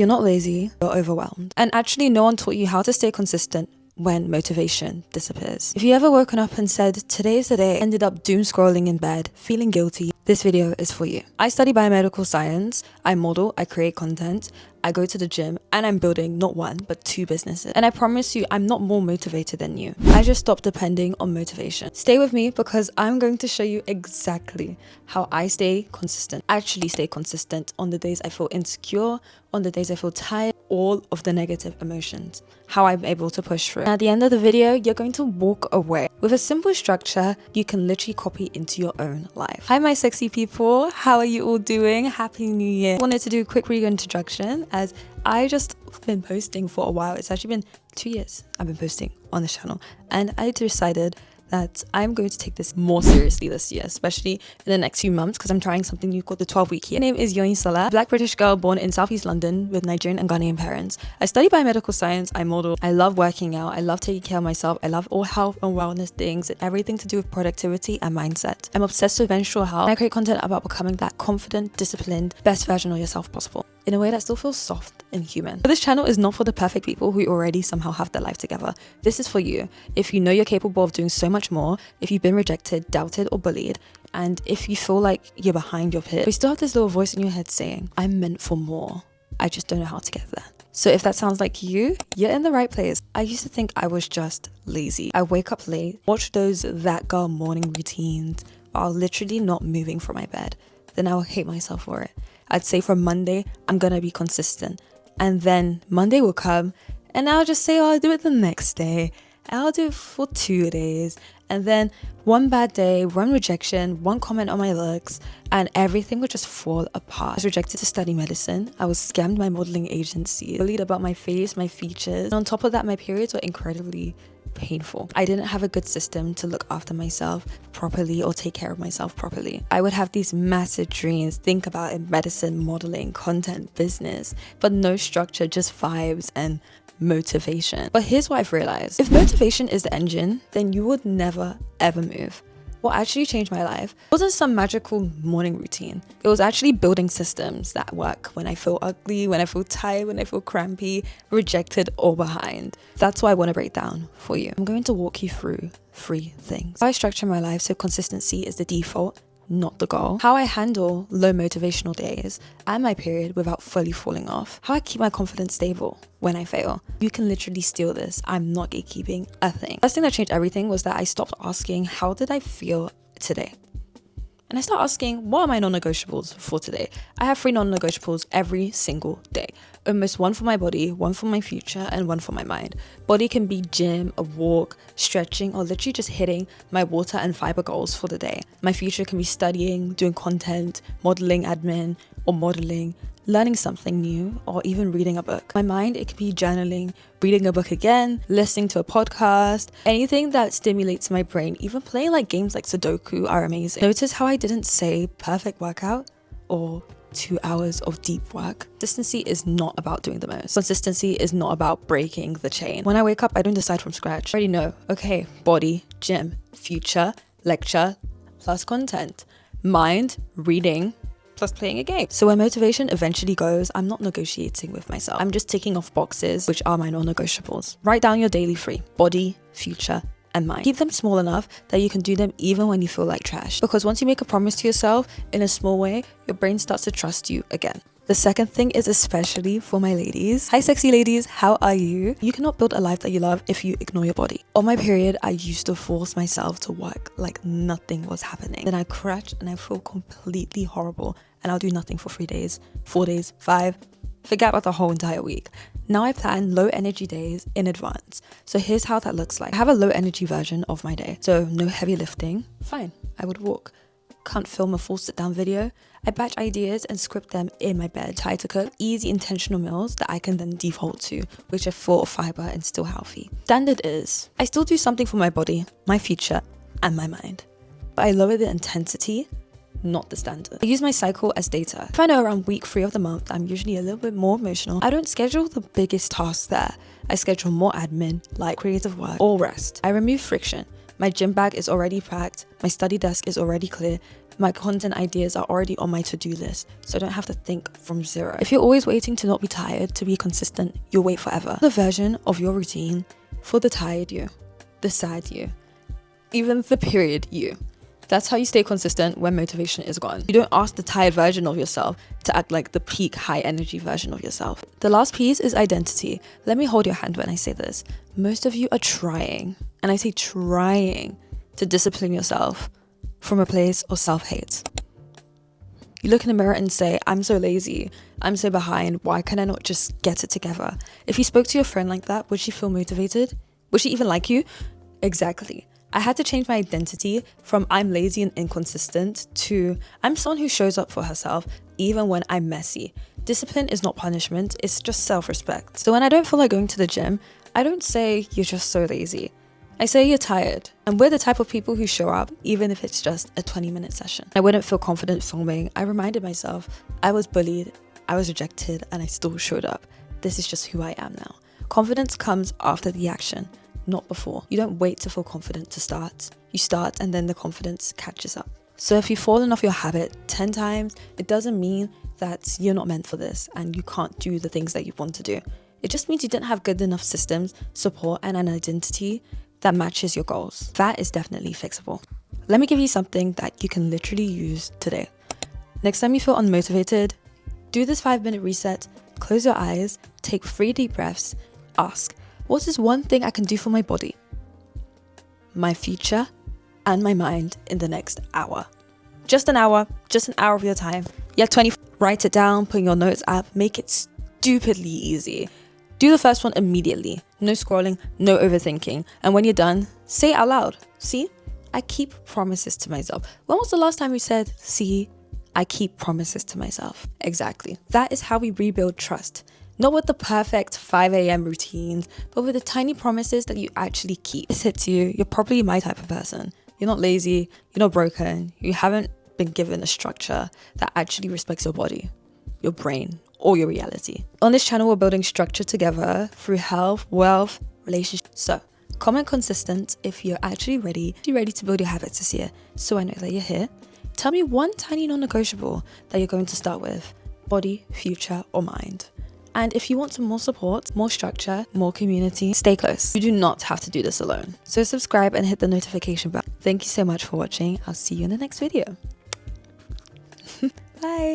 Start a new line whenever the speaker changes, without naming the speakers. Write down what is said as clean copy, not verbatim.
You're not lazy, you're overwhelmed. And actually, no one taught you how to stay consistent when motivation disappears. If you ever woken up and said, today is the day, ended up doom scrolling in bed, feeling guilty, this video is for you. I study biomedical science, I model, I create content, I go to the gym, and I'm building not one, but 2 businesses. And I promise you, I'm not more motivated than you. I just stopped depending on motivation. Stay with me because I'm going to show you exactly how I stay consistent. Actually stay consistent on the days I feel insecure, on the days I feel tired, all of the negative emotions, how I'm able to push through. And at the end of the video, you're going to walk away with a simple structure you can literally copy into your own life. Hi, my sexy people. How are you all doing? Happy New Year. I wanted to do a quick reintroduction as I just been posting for a while. It's actually been 2 years I've been posting on this channel, and I decided that I'm going to take this more seriously this year, especially in the next few months, because I'm trying something new called the 12-week year. My name is Yoinsola, Black British girl born in Southeast London with Nigerian and Ghanaian parents. I study biomedical science, I model, I love working out, I love taking care of myself, I love all health and wellness things, and everything to do with productivity and mindset. I'm obsessed with menstrual health, and I create content about becoming that confident, disciplined, best version of yourself possible, in a way that still feels soft and human. But this channel is not for the perfect people who already somehow have their life together. This is for you. If you know you're capable of doing so much more, if you've been rejected, doubted, or bullied, and if you feel like you're behind your peers, you still have this little voice in your head saying, I'm meant for more. I just don't know how to get there. So if that sounds like you, you're in the right place. I used to think I was just lazy. I wake up late, watch those that girl morning routines while literally not moving from my bed. Then I would hate myself for it. I'd say from Monday, I'm gonna be consistent. And then Monday will come and I'll just say, oh, I'll do it the next day. I'll do it for 2 days. And then one bad day, one rejection, one comment on my looks, and everything would just fall apart. I was rejected to study medicine. I was scammed by modeling agencies, bullied about my face, my features. And on top of that, my periods were incredibly painful. I didn't have a good system to look after myself properly or take care of myself properly. I would have these massive dreams, think about in medicine, modeling, content, business, but no structure, just vibes and motivation. But here's what I've realized. If motivation is the engine, then you would never ever move. What actually changed my life wasn't some magical morning routine. It was actually building systems that work when I feel ugly, when I feel tired, when I feel crampy, rejected, or behind. That's what I want to break down for you. I'm going to walk you through 3 things. How I structure my life so consistency is the default, not the goal. How I handle low motivational days and my period without fully falling off. How I keep my confidence stable when I fail. You can literally steal this. I'm not gatekeeping a thing. First thing that changed everything was that I stopped asking, how did I feel today? And I start asking, what are my non-negotiables for today? I have 3 non-negotiables every single day. Almost 1 for my body, 1 for my future, and 1 for my mind. Body can be gym, a walk, stretching, or literally just hitting my water and fiber goals for the day. My future can be studying, doing content, modeling admin, or modeling, learning something new, or even reading a book. My mind, it could be journaling, reading a book again, listening to a podcast, anything that stimulates my brain. Even playing like games like Sudoku are amazing. Notice how I didn't say perfect workout or 2 hours of deep work. Consistency is not about doing the most. Consistency is not about breaking the chain. When I wake up, I don't decide from scratch. I already know, okay, body, gym, future, lecture, plus content, mind, reading, plus playing a game. So when motivation eventually goes, I'm not negotiating with myself. I'm just ticking off boxes, which are my non-negotiables. Write down your daily 3, body, future, and mind. Keep them small enough that you can do them even when you feel like trash. Because once you make a promise to yourself in a small way, your brain starts to trust you again. The second thing is especially for my ladies. Hi sexy ladies, how are you? You cannot build a life that you love if you ignore your body. On my period, I used to force myself to work like nothing was happening. Then I crash and I feel completely horrible, and I'll do nothing for 3 days, 4 days, 5, forget about the whole entire week. Now I plan low energy days in advance. So here's how that looks like. I have a low energy version of my day. So no heavy lifting, fine, I would walk. Can't film a full sit down video. I batch ideas and script them in my bed. Try to cook easy intentional meals that I can then default to, which are full of fiber and still healthy. Standard is, I still do something for my body, my future, and my mind. But I lower the intensity, not the standard. I use my cycle as data. If I know around week 3 of the month, I'm usually a little bit more emotional, I don't schedule the biggest tasks there. I schedule more admin, like creative work, or rest. I remove friction. My gym bag is already packed, my study desk is already clear, My content ideas are already on my to-do list, so I don't have to think from zero. If you're always waiting to not be tired to be consistent, you'll wait forever. The version of your routine for the tired you, the sad you, even the period you. That's how you stay consistent when motivation is gone. You don't ask the tired version of yourself to act like the peak high energy version of yourself. The last piece is identity. Let me hold your hand when I say this. Most of you are trying, and I say trying, to discipline yourself from a place of self-hate. You look in the mirror and say, I'm so lazy, I'm so behind, why can I not just get it together? If you spoke to your friend like that, would she feel motivated? Would she even like you? Exactly. I had to change my identity from I'm lazy and inconsistent to I'm someone who shows up for herself even when I'm messy. Discipline is not punishment, it's just self-respect. So when I don't feel like going to the gym, I don't say you're just so lazy. I say you're tired. And we're the type of people who show up even if it's just a 20-minute session. I wouldn't feel confident filming. I reminded myself I was bullied, I was rejected, and I still showed up. This is just who I am now. Confidence comes after the action, not before. You don't wait to feel confident to start. You start and then the confidence catches up. So if you've fallen off your habit 10 times, it doesn't mean that you're not meant for this and you can't do the things that you want to do. It just means you didn't have good enough systems, support, and an identity that matches your goals. That is definitely fixable. Let me give you something that you can literally use today. Next time you feel unmotivated, do this 5-minute reset, close your eyes, take 3 deep breaths, ask, what is one thing I can do for my body, my future, and my mind in the next hour? Just an hour of your time. You have 20. Write it down, put in your notes app, make it stupidly easy. Do the first one immediately. No scrolling, no overthinking. And when you're done, say it out loud. See, I keep promises to myself. When was the last time you said, see, I keep promises to myself? Exactly. That is how we rebuild trust. Not with the perfect 5 a.m. routines, but with the tiny promises that you actually keep. This hits you, you're probably my type of person. You're not lazy, you're not broken, you haven't been given a structure that actually respects your body, your brain, or your reality. On this channel, we're building structure together through health, wealth, relationships. So, comment consistent if you're actually ready to build your habits this year, so I know that you're here. Tell me one tiny non-negotiable that you're going to start with, body, future, or mind. And if you want some more support, more structure, more community, stay close. You do not have to do this alone. So subscribe and hit the notification bell. Thank you so much for watching. I'll see you in the next video. Bye.